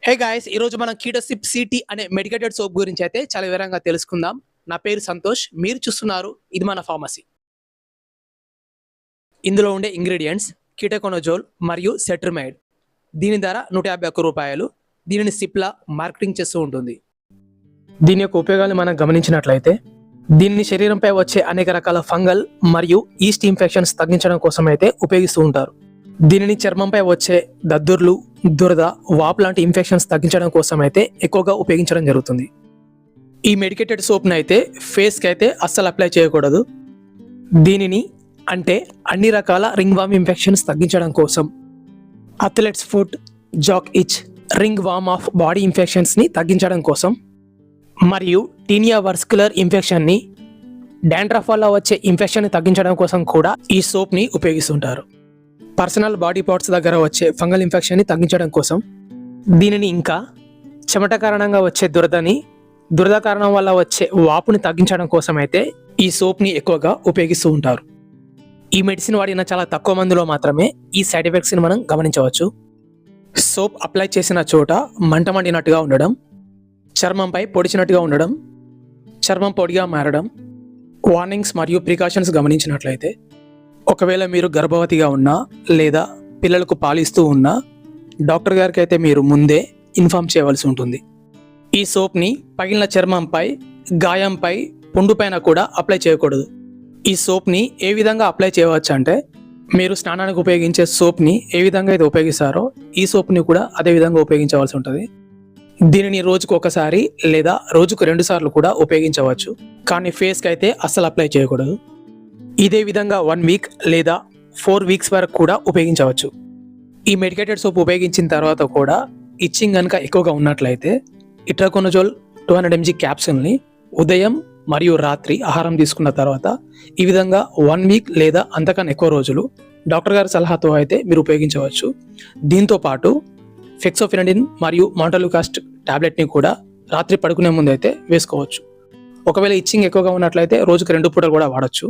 Hey guys, ఈరోజు మనం కీటోసిప్ city అనే మెడికేటెడ్ సోప్ గురించి అయితే చాలా వివరంగా తెలుసుకుందాం. నా పేరు సంతోష్, మీరు చూస్తున్నారు ఇది మన ఫార్మసీ. ఇందులో ఉండే ఇంగ్రీడియంట్స్ కీటోకొనజోల్ మరియు సెట్రిమైడ్. దీని ధర 151 రూపాయలు. దీనిని సిప్లా మార్కెటింగ్ చేస్తూ ఉంటుంది. దీని యొక్క ఉపయోగాలు మనం గమనించినట్లయితే దీనిని శరీరంపై వచ్చే అనేక రకాల ఫంగల్ మరియు ఈస్ట్ ఇన్ఫెక్షన్స్ తగ్గించడం కోసం అయితే ఉపయోగిస్తూ ఉంటారు. దీనిని చర్మంపై వచ్చే దద్దుర్లు, దురద, వాపు లాంటి ఇన్ఫెక్షన్స్ తగ్గించడం కోసం అయితే ఎక్కువగా ఉపయోగించడం జరుగుతుంది. ఈ మెడికేటెడ్ సోప్ని అయితే ఫేస్కి అయితే అస్సలు అప్లై చేయకూడదు. దీనిని అంటే అన్ని రకాల రింగ్ వామ్ ఇన్ఫెక్షన్స్ తగ్గించడం కోసం, అథ్లెట్స్ ఫుట్, జాక్ ఇచ్, రింగ్ వామ్ ఆఫ్ బాడీ ఇన్ఫెక్షన్స్ని తగ్గించడం కోసం మరియు టీనియా వర్స్కులర్ ఇన్ఫెక్షన్ని, డాండ్రఫ్ వల్ల వచ్చే ఇన్ఫెక్షన్ని తగ్గించడం కోసం కూడా ఈ సోప్ని ఉపయోగిస్తుంటారు. పర్సనల్ బాడీ పార్ట్స్ దగ్గర వచ్చే ఫంగల్ ఇన్ఫెక్షన్ని తగ్గించడం కోసం, దీనిని ఇంకా చెమట కారణంగా వచ్చే దురద కారణం వల్ల వచ్చే వాపుని తగ్గించడం కోసం అయితే ఈ సోప్ని ఎక్కువగా ఉపయోగిస్తూ ఉంటారు. ఈ మెడిసిన్ వాడిన చాలా తక్కువ మందిలో మాత్రమే ఈ సైడ్ ఎఫెక్ట్స్ని మనం గమనించవచ్చు. సోప్ అప్లై చేసిన చోట మంట మండినట్టుగా ఉండడం, చర్మంపై పొడిచినట్టుగా ఉండడం, చర్మం పొడిగా మారడం. వార్నింగ్స్ మరియు ప్రికాషన్స్ గమనించినట్లయితే ఒకవేళ మీరు గర్భవతిగా ఉన్నా లేదా పిల్లలకు పాలిస్తూ ఉన్నా డాక్టర్ గారికి అయితే మీరు ముందే ఇన్ఫార్మ్ చేయవలసి ఉంటుంది. ఈ సోప్ని పగిలిన చర్మంపై, గాయంపై, పుండుపైన కూడా అప్లై చేయకూడదు. ఈ సోప్ని ఏ విధంగా అప్లై చేయవచ్చు అంటే, మీరు స్నానానికి ఉపయోగించే సోప్ని ఏ విధంగా అయితే ఉపయోగిస్తారో ఈ సోప్ని కూడా అదే విధంగా ఉపయోగించవలసి ఉంటుంది. దీనిని రోజుకు ఒకసారి లేదా రోజుకు 2 సార్లు కూడా ఉపయోగించవచ్చు. కానీ ఫేస్కి అయితే అస్సలు అప్లై చేయకూడదు. ఇదే విధంగా 1 వీక్ లేదా 4 వీక్స్ వరకు కూడా ఉపయోగించవచ్చు. ఈ మెడికేటెడ్ సోప్ ఉపయోగించిన తర్వాత కూడా ఇచ్చింగ్ కనుక ఎక్కువగా ఉన్నట్లయితే కీటోకొనజోల్ 200 mg క్యాప్సూల్ని ఉదయం మరియు రాత్రి ఆహారం తీసుకున్న తర్వాత ఈ విధంగా 1 వీక్ లేదా అంతకన్నా ఎక్కువ రోజులు డాక్టర్ గారి సలహాతో అయితే మీరు ఉపయోగించవచ్చు. దీంతో పాటు ఫెక్సోఫెనడిన్ మరియు మాంటోలుకాస్ట్ టాబ్లెట్ని కూడా రాత్రి పడుకునే ముందు అయితే వేసుకోవచ్చు. ఒకవేళ ఇచ్చింగ్ ఎక్కువగా ఉన్నట్లయితే రోజుకు 2 పూటలు కూడా వాడచ్చు.